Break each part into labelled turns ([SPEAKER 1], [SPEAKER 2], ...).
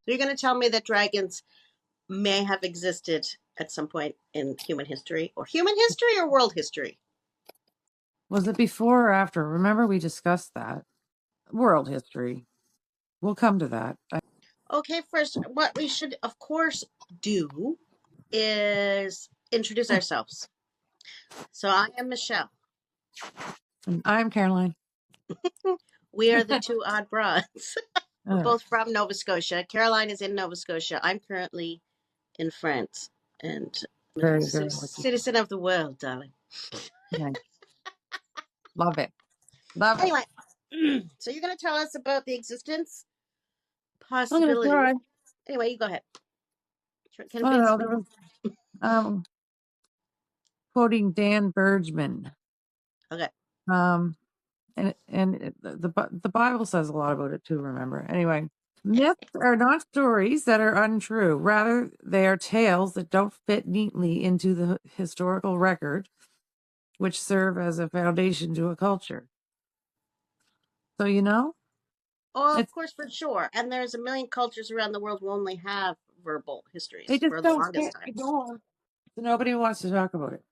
[SPEAKER 1] you're going to tell me that dragons may have existed at some point in human history or world history?
[SPEAKER 2] Was it before or after? Remember, we discussed that. World history. We'll come to that.
[SPEAKER 1] Okay, first, what we should, of course, do is introduce ourselves. So I am Michelle.
[SPEAKER 2] And I'm Caroline.
[SPEAKER 1] We are the two odd broads. We're both from Nova Scotia. Caroline is in Nova Scotia. I'm currently in France. And
[SPEAKER 2] very
[SPEAKER 1] citizen of the world, darling.
[SPEAKER 2] Nice. Love it. Love
[SPEAKER 1] anyway, so you're going to tell us about the existence,
[SPEAKER 2] possibility. I'm gonna try.
[SPEAKER 1] Anyway, you go ahead.
[SPEAKER 2] There was, quoting Dan Bergman.
[SPEAKER 1] Okay.
[SPEAKER 2] And the Bible says a lot about it too, remember. Anyway, myths are not stories that are untrue. Rather, they are tales that don't fit neatly into the historical record, which serve as a foundation to a culture. So, you know?
[SPEAKER 1] Oh, of course, for sure. And there's a million cultures around the world who only have verbal histories
[SPEAKER 2] they just
[SPEAKER 1] for the longest time.
[SPEAKER 2] So nobody wants to talk about it.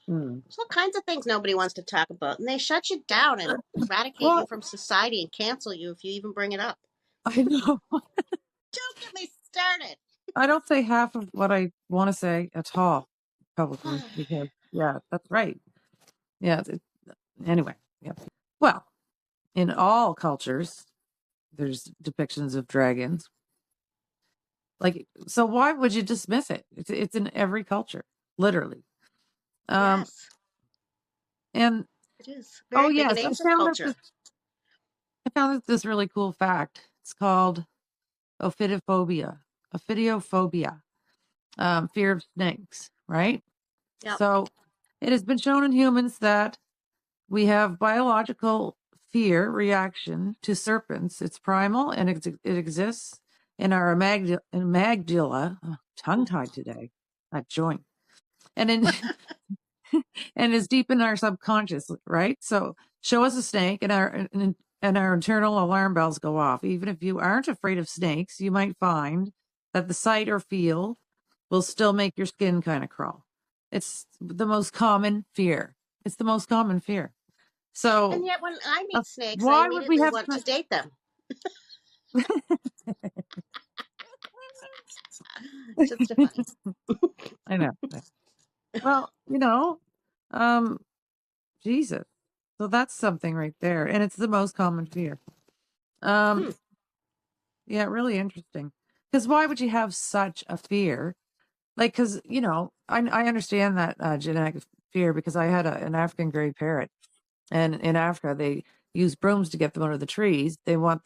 [SPEAKER 1] There's all kinds of things nobody wants to talk about, and they shut you down and eradicate you from society and cancel you if you even bring it up.
[SPEAKER 2] I know.
[SPEAKER 1] Don't get me started.
[SPEAKER 2] I don't say half of what I want to say at all publicly because, yeah, that's right. Yeah. Anyway, yeah. Well, in all cultures, there's depictions of dragons. Like, so why would you dismiss it? It's in every culture, literally.
[SPEAKER 1] Yes.
[SPEAKER 2] And
[SPEAKER 1] it is. Very big in ancient culture.
[SPEAKER 2] I found this really cool fact. It's called ophidiophobia. Fear of snakes, right?
[SPEAKER 1] Yep.
[SPEAKER 2] So it has been shown in humans that we have biological fear reaction to serpents. It's primal and it exists in our amygdala, tongue-tied today, that joint, and and is deep in our subconscious, right? So show us a snake and our internal alarm bells go off. Even if you aren't afraid of snakes, you might find that the sight or feel will still make your skin kind of crawl. It's the most common fear. So,
[SPEAKER 1] and yet when I meet snakes, I immediately want to date them. Just funny.
[SPEAKER 2] I know. Well, Jesus. So that's something right there. And it's the most common fear. Yeah, really interesting. Because why would you have such a fear? Like, because, I understand that genetic fear because I had an African gray parrot. And in Africa, they use brooms to get them out of the trees. They have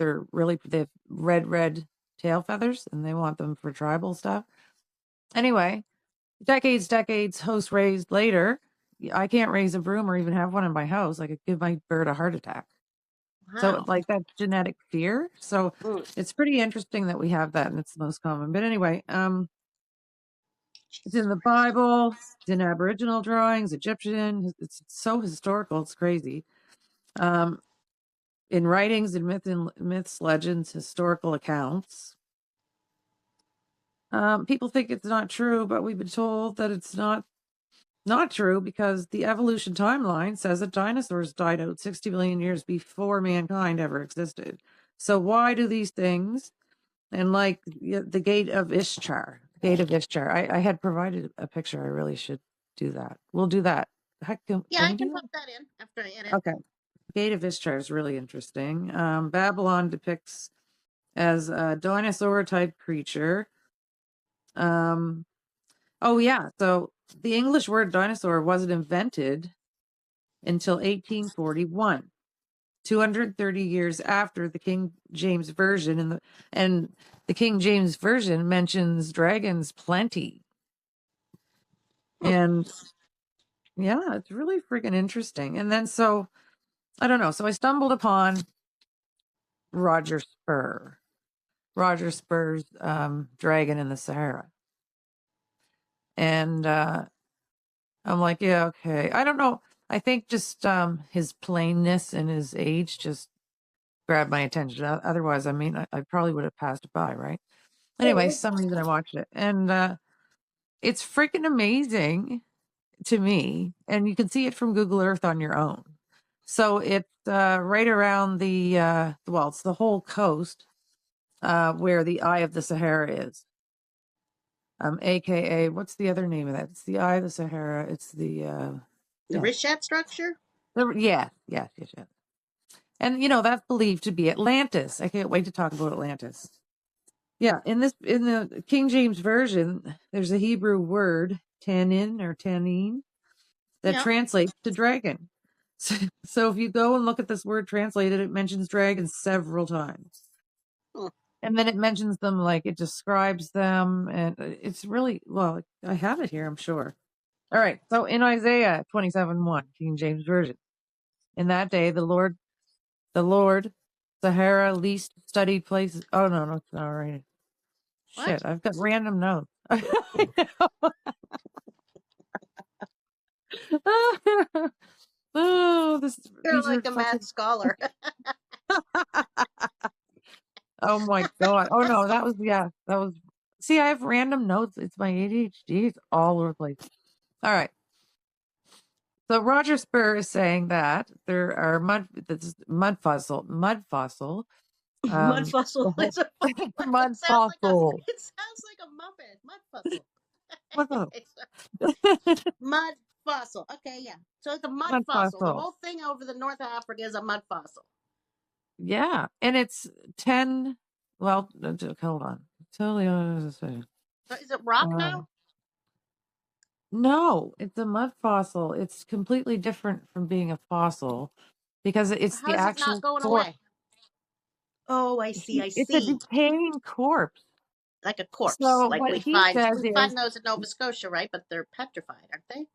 [SPEAKER 2] red tail feathers, and they want them for tribal stuff. Anyway, decades, host raised later, I can't raise a broom or even have one in my house. I could give my bird a heart attack. Wow. So like that genetic fear. So it's pretty interesting that we have that, and it's the most common. But anyway, it's in the Bible, it's in Aboriginal drawings, Egyptian. It's so historical, it's crazy. In writings and myths, legends, historical accounts. People think it's not true, but we've been told that it's not true because the evolution timeline says that dinosaurs died out 60 million years before mankind ever existed. So why do these things? And like the Gate of Ishtar, I had provided a picture. I really should do that. We'll do that.
[SPEAKER 1] I can put that in after I edit.
[SPEAKER 2] Okay. Gate of Ishtar is really interesting. Babylon depicts as a dinosaur type creature. Oh yeah. So the English word dinosaur wasn't invented until 1841, 230 years after the King James Version, and the King James Version mentions dragons plenty. And yeah, it's really freaking interesting. And then so I don't know. So I stumbled upon Roger Spurr's Dragon in the Sahara. And I'm like, yeah, okay. I don't know. I think just his plainness and his age just grabbed my attention. Otherwise, I mean, I probably would have passed it by, right? Anyway, some reason I watched it, and it's freaking amazing to me. And you can see it from Google Earth on your own. So it's right around well, it's the whole coast where the Eye of the Sahara is. AKA, what's the other name of that? It's the Eye of the Sahara. It's the
[SPEAKER 1] Richat structure?
[SPEAKER 2] Yeah. And that's believed to be Atlantis. I can't wait to talk about Atlantis. Yeah, in the King James Version, there's a Hebrew word, tanin or tanin, that translates to dragon. So if you go and look at this word translated, it mentions dragons several times. And then it mentions them, like it describes them, and it's really, well, I have it here, I'm sure. All right, so in Isaiah 27:1, King James Version, in that day, the Lord, Sahara least studied places. Oh, no, it's not right. Shit, I've got random notes.
[SPEAKER 1] You're like a math scholar.
[SPEAKER 2] Oh my God. Oh no, that was, see, I have random notes. It's my ADHD. It's all over the place. All right. So Roger Spurr is saying that there are mud fossil.
[SPEAKER 1] Mudfossil is a funny one.
[SPEAKER 2] Mud fossil.
[SPEAKER 1] It sounds like a Muppet.
[SPEAKER 2] Mudfossil.
[SPEAKER 1] Mud fossil. Okay, yeah. So it's a mud fossil. The whole thing over the North Africa is a mud fossil.
[SPEAKER 2] Yeah, and it's 10. Well, hold on. Totally.
[SPEAKER 1] So is it rock now?
[SPEAKER 2] No, it's a mud fossil. It's completely different from being a fossil because it's
[SPEAKER 1] How is it not going away? Oh, I see.
[SPEAKER 2] It's a decaying corpse.
[SPEAKER 1] Like a corpse.
[SPEAKER 2] So
[SPEAKER 1] like we find those in Nova Scotia, right? But they're petrified, aren't they?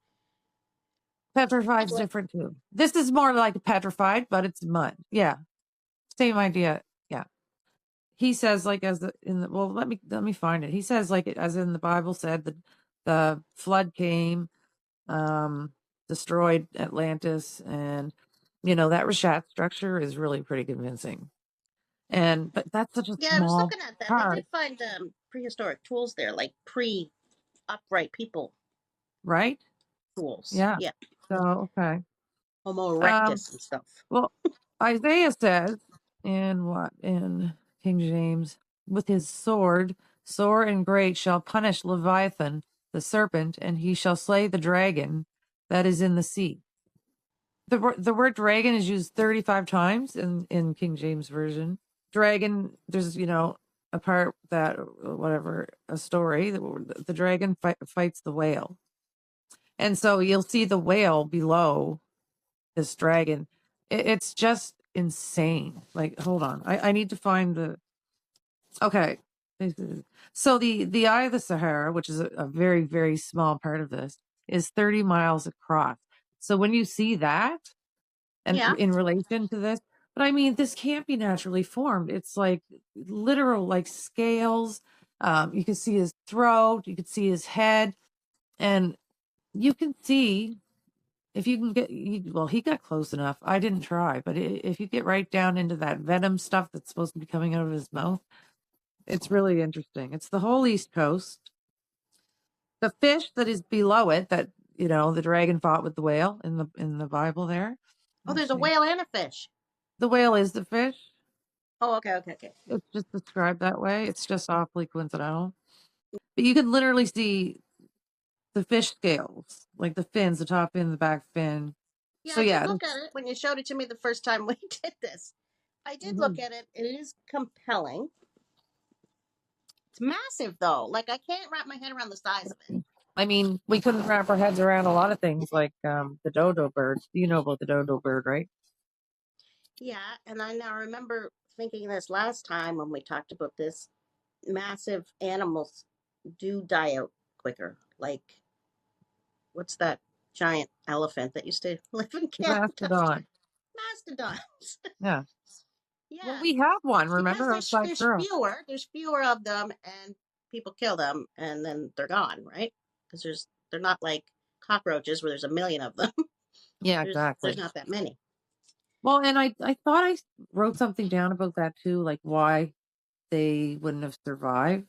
[SPEAKER 2] Petrified's different too. This is more like petrified, but it's mud. Yeah. Same idea. Yeah. He says, like, well, let me find it. He says, like, as in the Bible said, the flood came, destroyed Atlantis, and that Rishat structure is really pretty convincing. But that's such a small
[SPEAKER 1] I was looking at that.
[SPEAKER 2] part.
[SPEAKER 1] They did find prehistoric tools there, like pre-upright people.
[SPEAKER 2] Right?
[SPEAKER 1] Tools.
[SPEAKER 2] Yeah. So, okay.
[SPEAKER 1] Homo erectus and stuff.
[SPEAKER 2] Well, Isaiah says in King James, with his sword, sore and great, shall punish Leviathan, the serpent, and he shall slay the dragon that is in the sea. The word dragon is used 35 times in King James Version. Dragon, there's, a part that, a story, the dragon fights the whale. And so you'll see the whale below this dragon. It's just insane. Like, hold on. I need to find okay. So the Eye of the Sahara, which is a very, very small part of this, is 30 miles across. So when you see that, and in relation to this, but I mean, this can't be naturally formed. It's like literal, like scales. You can see his throat, you can see his head, and you can see if you can he got close enough. I didn't try, but if you get right down into that venom stuff that's supposed to be coming out of his mouth, it's really interesting. It's the whole East Coast. The fish that is below it, that the dragon fought with the whale in the Bible there.
[SPEAKER 1] Oh, there's a whale and a fish.
[SPEAKER 2] The whale is the fish.
[SPEAKER 1] Oh, okay.
[SPEAKER 2] It's just described that way. It's just awfully coincidental. But you can literally see the fish scales, like the fins, the top fin, the back fin.
[SPEAKER 1] Yeah, so, I did look at it when you showed it to me the first time we did this. I did look at it. It is compelling. It's massive, though. Like, I can't wrap my head around the size of it.
[SPEAKER 2] I mean, we couldn't wrap our heads around a lot of things, like the dodo bird. You know about the dodo bird, right?
[SPEAKER 1] Yeah, and I now remember thinking this last time when we talked about this. Massive animals do die out quicker. Like, what's that giant elephant that used to live in Canada? Mastodons.
[SPEAKER 2] Yeah. Yeah. Well, we have one. Remember,
[SPEAKER 1] there's fewer of them, and people kill them, and then they're gone, right? Because they're not like cockroaches where there's a million of them.
[SPEAKER 2] Yeah, exactly.
[SPEAKER 1] There's not that many.
[SPEAKER 2] Well, and I thought I wrote something down about that too, like why they wouldn't have survived.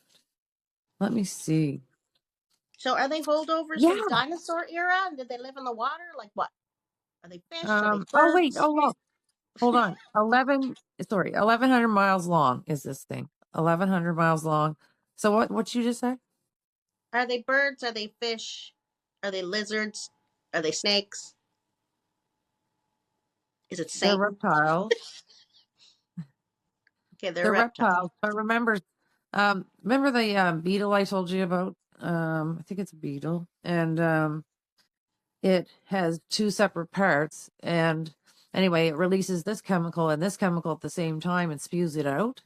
[SPEAKER 2] Let me see.
[SPEAKER 1] So are they holdovers from
[SPEAKER 2] Yeah.
[SPEAKER 1] dinosaur era? And did they live in the water? Like what? Are they fish? Are they
[SPEAKER 2] Oh wait.
[SPEAKER 1] birds?
[SPEAKER 2] Oh look. Hold on. 1100 miles long is this thing. 1100 miles long. So what you just say?
[SPEAKER 1] Are they birds? Are they fish? Are they lizards? Are they snakes? Is it
[SPEAKER 2] They're
[SPEAKER 1] Satan?
[SPEAKER 2] reptiles.
[SPEAKER 1] Okay, they're a
[SPEAKER 2] They're
[SPEAKER 1] reptile.
[SPEAKER 2] reptiles. But remember the beetle I told you about? I think it's a beetle. And it has two separate parts. And anyway, it releases this chemical and this chemical at the same time and spews it out.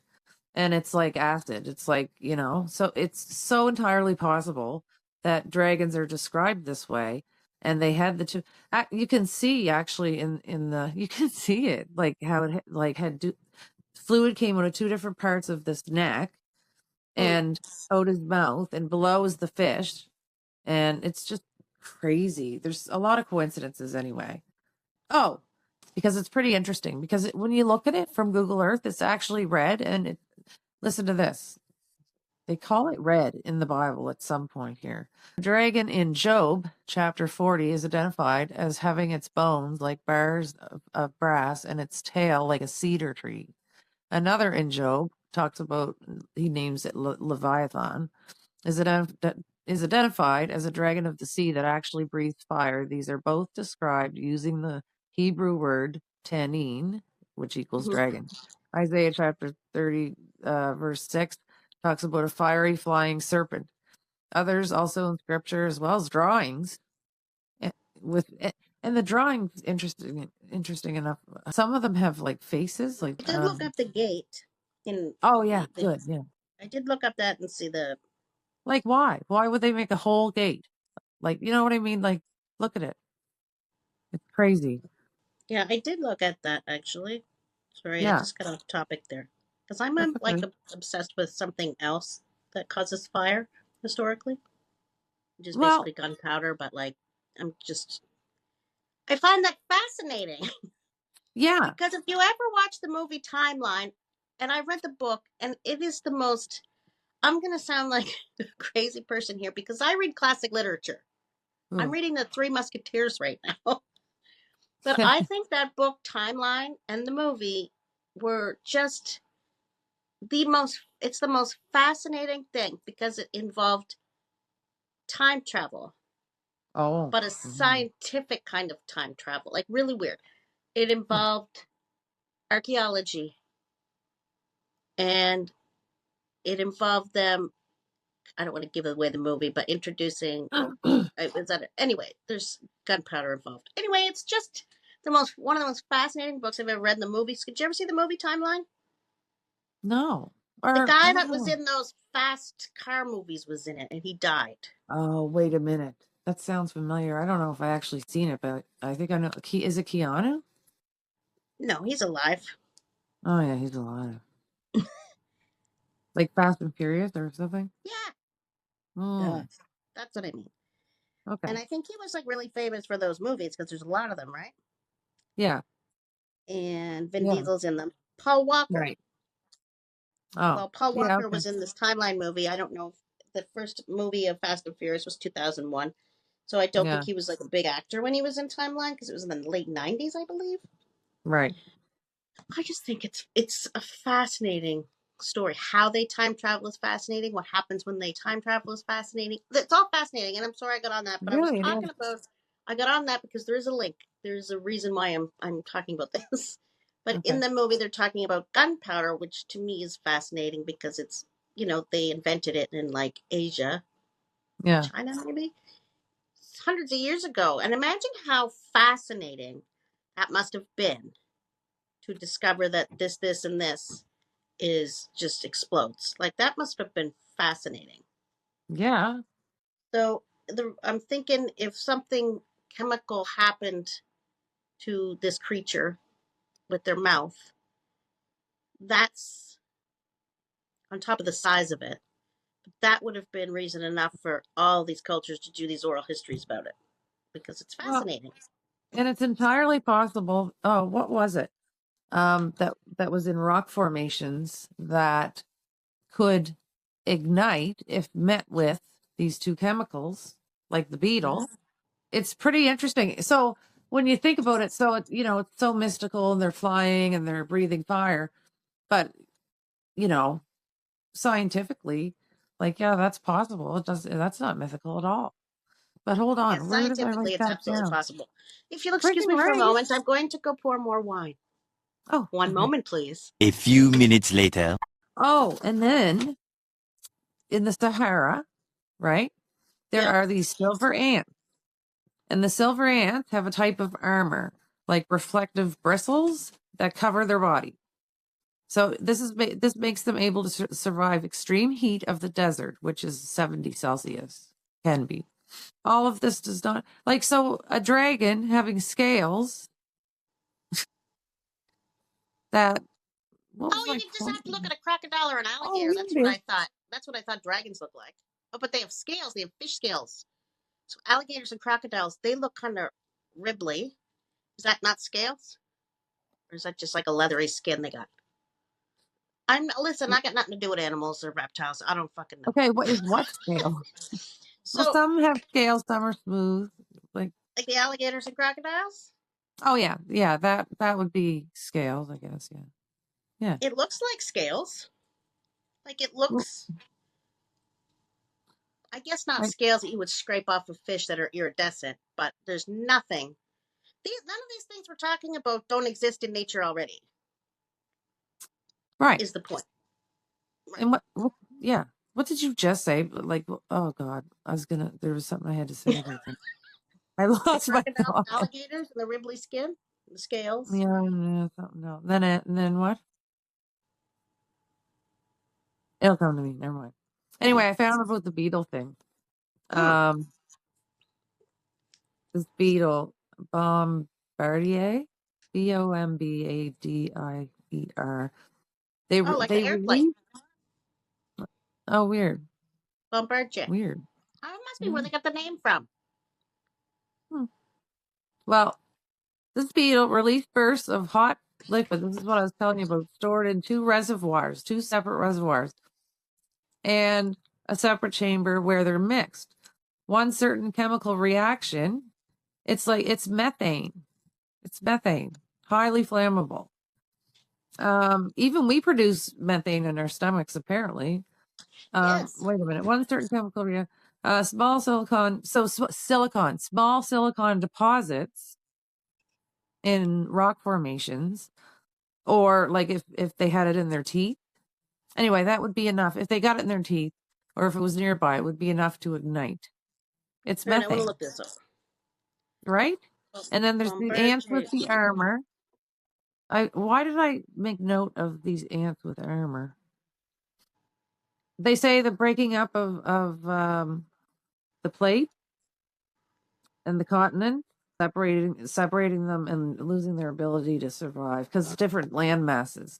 [SPEAKER 2] And it's like acid. It's like, so it's so entirely possible that dragons are described this way. And they had the two. You can see actually in the you can see it like how it like fluid came out of two different parts of this neck
[SPEAKER 1] Hmm.
[SPEAKER 2] and out his mouth, and below is the fish, and it's just crazy. There's a lot of coincidences anyway. Oh, because it's pretty interesting because when you look at it from Google Earth, it's actually red, and listen to this. They call it red in the Bible at some point here. The dragon in Job chapter 40 is identified as having its bones like bars of brass and its tail like a cedar tree. Another in Job talks about, he names it Leviathan, is identified as a dragon of the sea that actually breathes fire. These are both described using the Hebrew word tanin, which equals
[SPEAKER 1] Mhm.
[SPEAKER 2] dragon. Isaiah chapter 30, verse 6 talks about a fiery flying serpent. Others also in scripture, as well as drawings, eh, with eh, and the drawings interesting enough. Some of them have like faces, like
[SPEAKER 1] I did look up the gate in
[SPEAKER 2] oh yeah,
[SPEAKER 1] the.
[SPEAKER 2] good, yeah.
[SPEAKER 1] I did look up that and see the.
[SPEAKER 2] Like why? Why would they make a whole gate? Like, you know what I mean? Like, look at it. It's crazy.
[SPEAKER 1] Yeah, I did look at that actually. Sorry, I
[SPEAKER 2] Yeah,
[SPEAKER 1] just got off topic there because I'm
[SPEAKER 2] that's
[SPEAKER 1] like
[SPEAKER 2] okay.
[SPEAKER 1] obsessed with something else that causes fire historically, which is
[SPEAKER 2] Well,
[SPEAKER 1] basically gunpowder. But like, I'm just I find that fascinating
[SPEAKER 2] yeah.
[SPEAKER 1] because if you ever watch the movie Timeline, and I read the book, and it is the most. I'm gonna sound like a crazy person here because I read classic literature. I'm
[SPEAKER 2] Ooh.
[SPEAKER 1] reading the Three Musketeers right now. But I think that book, Timeline, and the movie were just it's the most fascinating thing because it involved time travel,
[SPEAKER 2] Oh.
[SPEAKER 1] but a
[SPEAKER 2] Mhm.
[SPEAKER 1] scientific kind of time travel, like really weird. It involved archaeology and it involved them. I don't want to give away the movie, but introducing is that anyway? There's gunpowder involved. Anyway, it's just the most one of the most fascinating books I've ever read. In the movies, did you ever see the movie Timeline?
[SPEAKER 2] No.
[SPEAKER 1] The
[SPEAKER 2] Or I
[SPEAKER 1] guy
[SPEAKER 2] don't
[SPEAKER 1] that was
[SPEAKER 2] know.
[SPEAKER 1] in those fast car movies was in it, and he died.
[SPEAKER 2] Oh, wait a minute. That sounds familiar. I don't know if I actually seen it, but I think I know. Is it Keanu?
[SPEAKER 1] No, he's alive.
[SPEAKER 2] Oh yeah, he's alive. Like Fast and Furious or something.
[SPEAKER 1] Yeah,
[SPEAKER 2] Oh,
[SPEAKER 1] that's what I mean. And
[SPEAKER 2] okay.
[SPEAKER 1] I think he was like really famous for those movies because there's a lot of them, right?
[SPEAKER 2] Yeah.
[SPEAKER 1] And Vin
[SPEAKER 2] Yeah.
[SPEAKER 1] Diesel's in them. Paul Walker.
[SPEAKER 2] Right. Oh,
[SPEAKER 1] Well, Paul
[SPEAKER 2] yeah.
[SPEAKER 1] Walker
[SPEAKER 2] Okay.
[SPEAKER 1] was in this Timeline movie. I don't know if the first movie of Fast and Furious was 2001. So I don't think
[SPEAKER 2] Yeah.
[SPEAKER 1] he was like a big actor when he was in Timeline because it was in the late 90s, I believe.
[SPEAKER 2] Right.
[SPEAKER 1] I just think it's a fascinating story. How they time travel is fascinating. What happens when they time travel is fascinating. It's all fascinating, and I'm sorry I got on that, but
[SPEAKER 2] Really, it is.
[SPEAKER 1] I got on that because there is a link. There's a reason why I'm talking about this. But in
[SPEAKER 2] Okay.
[SPEAKER 1] the movie, they're talking about gunpowder, which to me is fascinating because it's they invented it in like Asia,
[SPEAKER 2] Yeah.
[SPEAKER 1] China maybe hundreds of years ago, and imagine how fascinating that must have been to discover that this, and this is just explodes. Like that must have been fascinating.
[SPEAKER 2] Yeah.
[SPEAKER 1] So I'm thinking if something chemical happened to this creature with their mouth, that's on top of the size of it. That would have been reason enough for all these cultures to do these oral histories about it because it's
[SPEAKER 2] Well,
[SPEAKER 1] fascinating.
[SPEAKER 2] and it's entirely possible. Oh, what was it? that was in rock formations that could ignite if met with these two chemicals, like the beetle. It's pretty interesting. So when you think about it, so it, it's so mystical, and they're flying and they're breathing fire, but scientifically, like, yeah, that's possible. That's not mythical at all. But hold
[SPEAKER 1] Yeah,
[SPEAKER 2] on, where did I
[SPEAKER 1] scientifically,
[SPEAKER 2] write
[SPEAKER 1] it's
[SPEAKER 2] that
[SPEAKER 1] absolutely
[SPEAKER 2] down?
[SPEAKER 1] possible. If you'll excuse
[SPEAKER 2] Freaking
[SPEAKER 1] me for a
[SPEAKER 2] right.
[SPEAKER 1] moment, I'm going to go pour more wine.
[SPEAKER 2] Oh,
[SPEAKER 1] One
[SPEAKER 2] okay.
[SPEAKER 1] moment, please.
[SPEAKER 3] A few minutes later.
[SPEAKER 2] Oh, and then in the Sahara, right, there
[SPEAKER 1] Yep.
[SPEAKER 2] are these silver ants. And the silver ants have a type of armor, like reflective bristles that cover their body. So this makes them able to survive extreme heat of the desert, which is 70 Celsius, can be. All of this does not, like, so a dragon having scales that, what
[SPEAKER 1] Oh,
[SPEAKER 2] was
[SPEAKER 1] you
[SPEAKER 2] my
[SPEAKER 1] just
[SPEAKER 2] point?
[SPEAKER 1] have to look at a crocodile or an
[SPEAKER 2] Oh,
[SPEAKER 1] alligator.
[SPEAKER 2] we
[SPEAKER 1] That's
[SPEAKER 2] can
[SPEAKER 1] what
[SPEAKER 2] do.
[SPEAKER 1] I thought. That's what I thought dragons look like. Oh, but they have scales. They have fish scales. So alligators and crocodiles, they look kind of ribbly. Is that not scales? Or is that just like a leathery skin they got? Listen, I got nothing to do with animals or reptiles. I don't fucking know.
[SPEAKER 2] Okay, what is what scale? Well,
[SPEAKER 1] So,
[SPEAKER 2] some have scales, some are smooth. Like,
[SPEAKER 1] like the alligators and crocodiles,
[SPEAKER 2] oh yeah, that would be scales, I guess. Yeah, yeah.
[SPEAKER 1] it looks like scales. Like it
[SPEAKER 2] Well,
[SPEAKER 1] looks, I guess not
[SPEAKER 2] right,
[SPEAKER 1] scales that you would scrape off of fish that are iridescent, but there's nothing. None of these things we're talking about don't exist in nature already,
[SPEAKER 2] right.
[SPEAKER 1] is the point. Right.
[SPEAKER 2] And yeah. What did you just say? Like, oh God, there was something I had to say about that. I
[SPEAKER 1] The
[SPEAKER 2] lost my
[SPEAKER 1] crocodiles,
[SPEAKER 2] thought.
[SPEAKER 1] alligators, and the ribbly skin, the scales.
[SPEAKER 2] Yeah, yeah, something else. And then what? It'll come to me. Never mind. Anyway, I found about the beetle thing.
[SPEAKER 1] Mm.
[SPEAKER 2] Um, this beetle, Bombardier, Bombadier.
[SPEAKER 1] Oh, like an
[SPEAKER 2] They
[SPEAKER 1] airplane.
[SPEAKER 2] release. Oh, weird,
[SPEAKER 1] Bombardier.
[SPEAKER 2] weird.
[SPEAKER 1] Oh, it must be where
[SPEAKER 2] Yeah.
[SPEAKER 1] they got the name from.
[SPEAKER 2] Hmm. Well, this beetle released bursts of hot liquid. This is what I was telling you about. Stored in two separate reservoirs, and a separate chamber where they're mixed. One certain chemical reaction, it's methane. It's methane, highly flammable. Even we produce methane in our stomachs, apparently.
[SPEAKER 1] Yes.
[SPEAKER 2] Wait a minute. One certain chemical reaction, small silicon. So small silicon deposits in rock formations, or like if they had it in their teeth. Anyway, that would be enough. If they got it in their teeth, or if it was nearby, it would be enough to ignite. It's
[SPEAKER 1] All right, I want to
[SPEAKER 2] methane,
[SPEAKER 1] look this up.
[SPEAKER 2] right? And then there's the ants with
[SPEAKER 1] Bombardier.
[SPEAKER 2] the armor. Why did I make note of these ants with armor? They say the breaking up of the plate and the continent, separating them and losing their ability to survive because different land masses,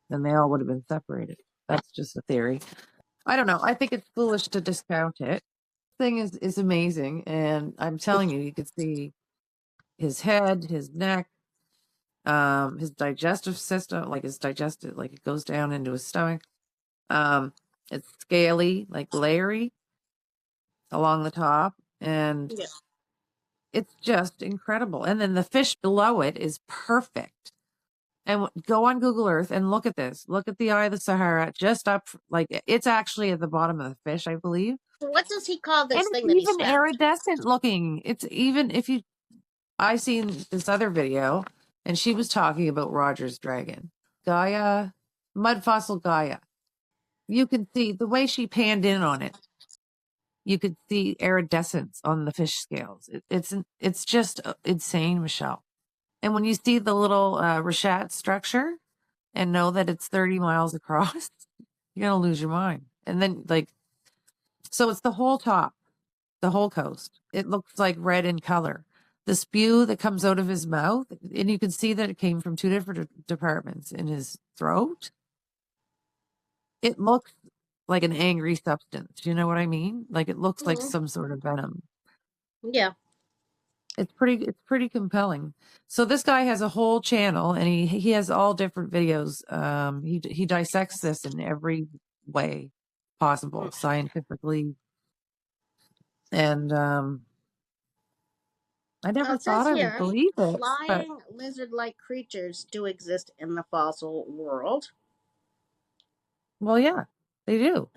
[SPEAKER 2] then they all would have been separated. That's just a theory. I don't know. I think it's foolish to discount it. Thing is amazing, and I'm telling you, you could see his head, his neck, his digestive system, like like it goes down into his stomach. Um, it's scaly, like layery along the top, and
[SPEAKER 1] Yeah.
[SPEAKER 2] it's just incredible. And then the fish below it is perfect. And go on Google Earth and look at this. Look at the eye of the Sahara, just up, like it's actually at the bottom of the fish, I believe.
[SPEAKER 1] So what does he call
[SPEAKER 2] And
[SPEAKER 1] this
[SPEAKER 2] it's
[SPEAKER 1] thing that he's
[SPEAKER 2] even
[SPEAKER 1] found?
[SPEAKER 2] iridescent looking. It's even if you, I seen this other video, and she was talking about Roger's dragon, Gaia, Mudfossil Gaia. You can see the way she panned in on it. You could see iridescence on the fish scales. It's just insane, Michelle. And when you see the little Richat structure and know that it's 30 miles across, you're gonna lose your mind. And then so it's the whole top, the whole coast. It looks like red in color. The spew that comes out of his mouth, and you can see that it came from two different departments in his throat. It looks like an angry substance. You know what I mean? Like it looks like
[SPEAKER 1] Mm-hmm.
[SPEAKER 2] some sort of venom.
[SPEAKER 1] Yeah.
[SPEAKER 2] It's pretty compelling. So this guy has a whole channel, and he has all different videos. He dissects this in every way possible, scientifically, and I
[SPEAKER 1] Well,
[SPEAKER 2] never
[SPEAKER 1] it says
[SPEAKER 2] thought I would
[SPEAKER 1] here,
[SPEAKER 2] believe it, but
[SPEAKER 1] flying lizard-like creatures do exist in the fossil world.
[SPEAKER 2] well, yeah, they do.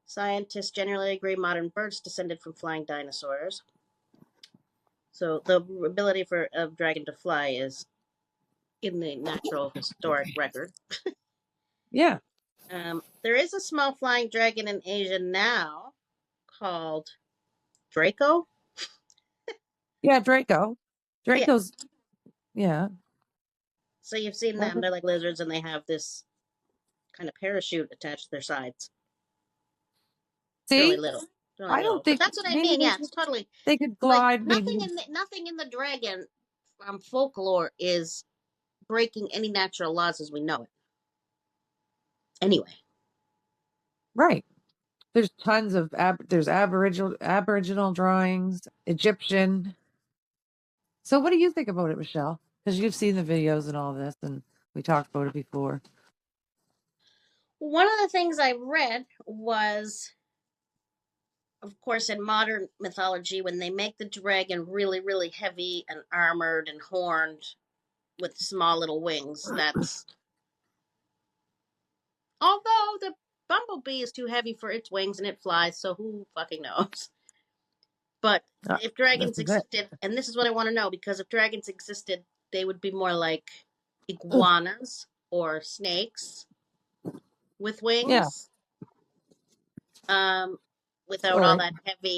[SPEAKER 1] Scientists generally agree modern birds descended from flying dinosaurs. So the ability for a dragon to fly is in the natural historic record.
[SPEAKER 2] Yeah,
[SPEAKER 1] There is a small flying dragon in Asia now called Draco.
[SPEAKER 2] yeah, Draco.
[SPEAKER 1] Yeah.
[SPEAKER 2] Draco's yeah.
[SPEAKER 1] So you've seen them. They're like lizards and they have this kind of parachute attached to their sides. They're really
[SPEAKER 2] See,
[SPEAKER 1] little. They're really
[SPEAKER 2] I don't
[SPEAKER 1] little. But
[SPEAKER 2] think
[SPEAKER 1] that's what I
[SPEAKER 2] maybe
[SPEAKER 1] mean. Yeah, it's totally
[SPEAKER 2] they could
[SPEAKER 1] like
[SPEAKER 2] glide. Maybe
[SPEAKER 1] nothing in the dragon from folklore is breaking any natural laws as we know it. Anyway.
[SPEAKER 2] right. There's tons of there's Aboriginal drawings, Egyptian. So what do you think about it, Michelle? Because you've seen the videos and all this, and we talked about it before.
[SPEAKER 1] One of the things I read was, of course, in modern mythology, when they make the dragon really, really heavy and armored and horned with small little wings, that's. Although the bumblebee is too heavy for its wings and it flies, so who fucking knows? But if
[SPEAKER 2] This
[SPEAKER 1] dragons
[SPEAKER 2] is it.
[SPEAKER 1] existed, and this is what I want to know, because if dragons existed, they would be more like iguanas or snakes with
[SPEAKER 2] Yeah.
[SPEAKER 1] wings. Without all
[SPEAKER 2] Or
[SPEAKER 1] that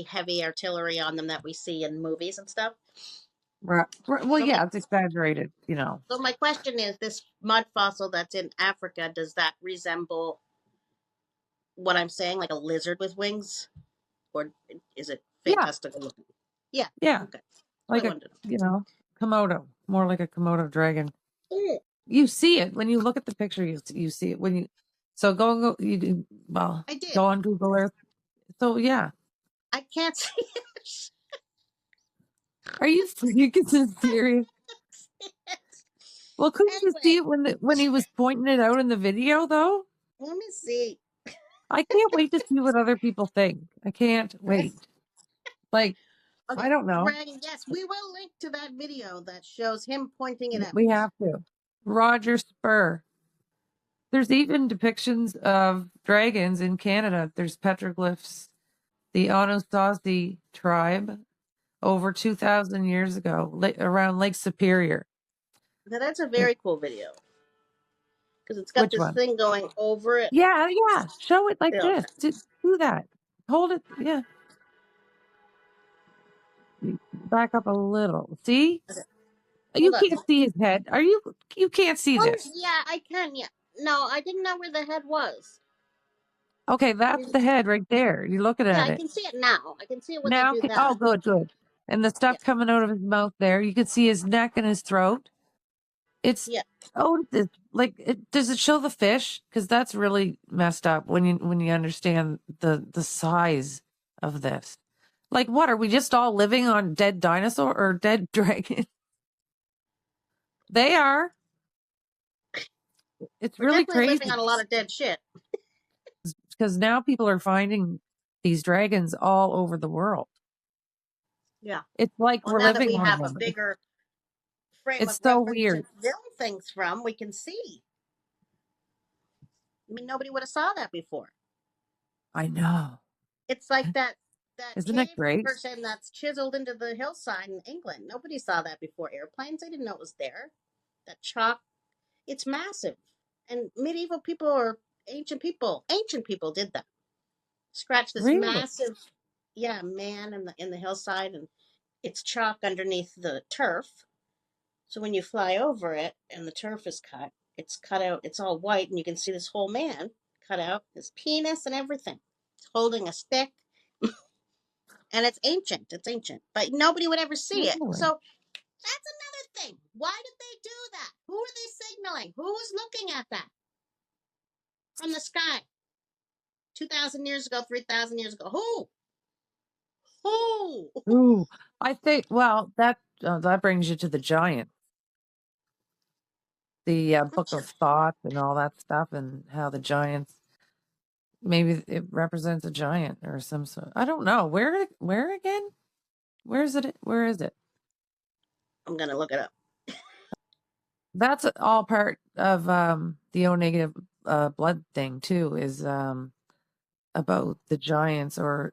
[SPEAKER 1] heavy artillery on them that we see in movies and stuff.
[SPEAKER 2] well,
[SPEAKER 1] So my,
[SPEAKER 2] yeah, it's exaggerated, you know.
[SPEAKER 1] so my question is, this mud fossil that's in Africa, does that resemble what I'm saying, like a lizard with wings? Or is it
[SPEAKER 2] Yeah,
[SPEAKER 1] fantastical looking? Yeah.
[SPEAKER 2] yeah,
[SPEAKER 1] Okay. That's what
[SPEAKER 2] like
[SPEAKER 1] I
[SPEAKER 2] a
[SPEAKER 1] wanted to know.
[SPEAKER 2] Komodo, more like a Komodo dragon.
[SPEAKER 1] Mm,
[SPEAKER 2] You see it when you look at the picture. You see it when you. So go you do well.
[SPEAKER 1] I did.
[SPEAKER 2] Go on Google Earth. So yeah,
[SPEAKER 1] I can't see it.
[SPEAKER 2] are you freaking serious? Well, couldn't you see
[SPEAKER 1] Anyway,
[SPEAKER 2] it when he was pointing it out in the video though?
[SPEAKER 1] let me see.
[SPEAKER 2] I can't wait to see what other people think. I can't wait. Like, I
[SPEAKER 1] Okay,
[SPEAKER 2] don't know.
[SPEAKER 1] dragon. Yes, we will link to that video that shows him pointing it out.
[SPEAKER 2] We have to. Roger Spurr. There's even depictions of dragons in Canada. There's petroglyphs. The Anasazi tribe over 2,000 years ago, around Lake Superior.
[SPEAKER 1] Now that's a very cool video because it's got
[SPEAKER 2] Which
[SPEAKER 1] this
[SPEAKER 2] one?
[SPEAKER 1] thing going over it.
[SPEAKER 2] Yeah, yeah. Show it like
[SPEAKER 1] Yeah.
[SPEAKER 2] this. Do that. Hold it. Yeah. Back up a little. See?
[SPEAKER 1] Okay,
[SPEAKER 2] You
[SPEAKER 1] hold on.
[SPEAKER 2] can't see his head. You can't see
[SPEAKER 1] Oh,
[SPEAKER 2] this.
[SPEAKER 1] yeah, I can. Yeah. No, I didn't know where the head was.
[SPEAKER 2] Okay, that's the head right there. You're looking
[SPEAKER 1] Yeah,
[SPEAKER 2] at
[SPEAKER 1] I
[SPEAKER 2] it.
[SPEAKER 1] can see it now. I can see it when they
[SPEAKER 2] Now,
[SPEAKER 1] do
[SPEAKER 2] oh,
[SPEAKER 1] that.
[SPEAKER 2] good, good. And the
[SPEAKER 1] Yeah.
[SPEAKER 2] stuff coming out of his mouth there. You can see his neck and his throat. It's
[SPEAKER 1] Yeah.
[SPEAKER 2] does it show the fish? Because that's really messed up when you understand the size of this. Like, what are we just all living on dead dinosaur or dead dragon? They are. It's
[SPEAKER 1] We're
[SPEAKER 2] really
[SPEAKER 1] definitely living
[SPEAKER 2] crazy
[SPEAKER 1] on a lot of dead shit.
[SPEAKER 2] because now people are finding these dragons all over the world.
[SPEAKER 1] Yeah.
[SPEAKER 2] It's like
[SPEAKER 1] Well,
[SPEAKER 2] we're
[SPEAKER 1] now that
[SPEAKER 2] living
[SPEAKER 1] we
[SPEAKER 2] on
[SPEAKER 1] have a
[SPEAKER 2] them.
[SPEAKER 1] bigger frame
[SPEAKER 2] It's
[SPEAKER 1] of
[SPEAKER 2] so
[SPEAKER 1] reference to
[SPEAKER 2] weird.
[SPEAKER 1] film things from, we can see. I mean, nobody would have saw that before.
[SPEAKER 2] I know.
[SPEAKER 1] It's like that
[SPEAKER 2] Isn't that
[SPEAKER 1] cave
[SPEAKER 2] great?
[SPEAKER 1] person that's chiseled into the hillside in England. Nobody saw that before airplanes. They didn't know it was there. That chalk, it's massive. And medieval people or ancient people did that. Scratch this
[SPEAKER 2] Really?
[SPEAKER 1] massive, yeah, man in the hillside, and it's chalk underneath the turf. So when you fly over it and the turf is cut, it's cut out. It's all white, and you can see this whole man cut out, his penis and everything. He's holding a stick, and it's ancient. It's ancient, but nobody would ever see it.
[SPEAKER 2] Really?
[SPEAKER 1] So that's another thing. Why did they do that? Who are they signaling? Who was looking at that from the sky? 2,000 years ago, 3,000 years ago. Who? Who?
[SPEAKER 2] Ooh, I think. Well, that brings you to the giant, the book of thought and all that stuff, and how the giants, maybe it represents a giant or some sort. I don't know. Where again? Where is it?
[SPEAKER 1] I'm gonna look it up.
[SPEAKER 2] That's all part of the O negative blood thing too, is about the giants, or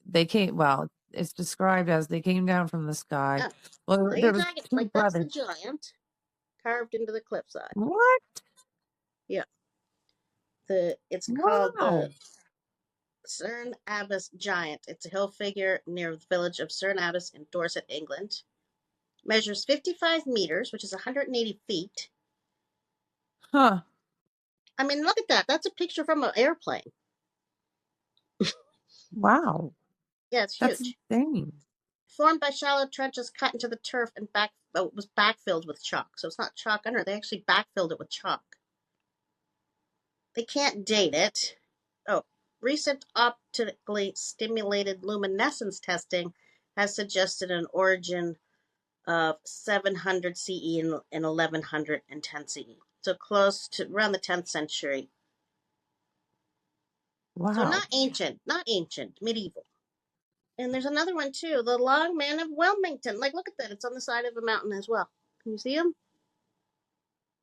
[SPEAKER 2] they came, well, it's described as they came down from the sky.
[SPEAKER 1] Oh,
[SPEAKER 2] Well,
[SPEAKER 1] there
[SPEAKER 2] there
[SPEAKER 1] you
[SPEAKER 2] was
[SPEAKER 1] dragon.
[SPEAKER 2] two
[SPEAKER 1] Like that's the
[SPEAKER 2] brothers.
[SPEAKER 1] giant carved into the cliffside.
[SPEAKER 2] What?
[SPEAKER 1] Yeah. It's called the
[SPEAKER 2] Wow.
[SPEAKER 1] Cerne Abbas Giant. It's a hill figure near the village of Cerne Abbas in Dorset, England. Measures 55 meters, which is 180 feet.
[SPEAKER 2] Huh.
[SPEAKER 1] I mean, look at that. That's a picture from an airplane.
[SPEAKER 2] Wow.
[SPEAKER 1] Yeah, it's
[SPEAKER 2] That's
[SPEAKER 1] huge.
[SPEAKER 2] insane.
[SPEAKER 1] Formed by shallow trenches cut into the turf and was backfilled with chalk. So it's not chalk under. They actually backfilled it with chalk. They can't date it. Oh, recent optically stimulated luminescence testing has suggested an origin of 700 CE and 1110 CE. So close to around the 10th century. So
[SPEAKER 2] Wow.
[SPEAKER 1] not ancient, medieval. And there's another one too, the Long Man of Wilmington. Like, look at that. It's on the side of a mountain as well. Can you see him?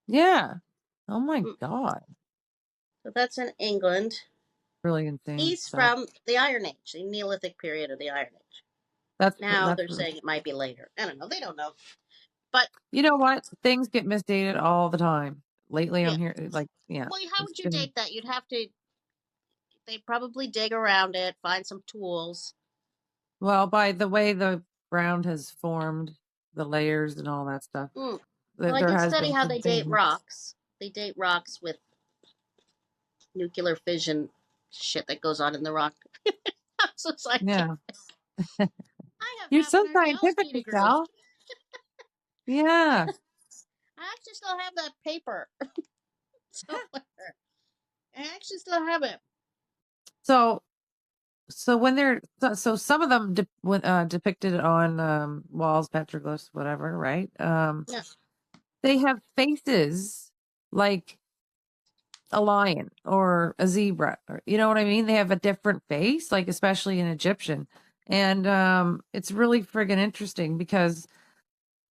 [SPEAKER 2] Yeah. Oh my
[SPEAKER 1] Mm.
[SPEAKER 2] God.
[SPEAKER 1] So that's in England.
[SPEAKER 2] Really insane
[SPEAKER 1] He's
[SPEAKER 2] stuff.
[SPEAKER 1] from the Iron Age, the Neolithic period of the Iron Age.
[SPEAKER 2] That's
[SPEAKER 1] Now they're
[SPEAKER 2] really,
[SPEAKER 1] saying it might be later. I don't know. They don't know. But
[SPEAKER 2] you know what? Things get misdated all the time. Lately,
[SPEAKER 1] yeah.
[SPEAKER 2] I'm here, like, yeah.
[SPEAKER 1] Well, how
[SPEAKER 2] It's
[SPEAKER 1] would you
[SPEAKER 2] been,
[SPEAKER 1] date that? You'd have to. They'd probably dig around it, find some tools.
[SPEAKER 2] well, by the way the ground has formed, the layers and all that stuff,
[SPEAKER 1] Mm. Well, I
[SPEAKER 2] there
[SPEAKER 1] did
[SPEAKER 2] has
[SPEAKER 1] study
[SPEAKER 2] been
[SPEAKER 1] how
[SPEAKER 2] some
[SPEAKER 1] they date
[SPEAKER 2] things.
[SPEAKER 1] rocks. They date rocks with nuclear fission shit that goes on in the rock. I'm so scientific.
[SPEAKER 2] Yeah.
[SPEAKER 1] I have
[SPEAKER 2] You're
[SPEAKER 1] half
[SPEAKER 2] so
[SPEAKER 1] an
[SPEAKER 2] scientific,
[SPEAKER 1] archaeology degree.
[SPEAKER 2] Michelle. Yeah.
[SPEAKER 1] I actually still have that paper somewhere. I actually still have it.
[SPEAKER 2] So when they're, so some of them depicted on walls, petroglyphs, whatever, right?
[SPEAKER 1] Yeah.
[SPEAKER 2] They have faces like a lion or a zebra, or, you know what I mean? They have a different face, like especially in Egyptian. And it's really friggin' interesting because,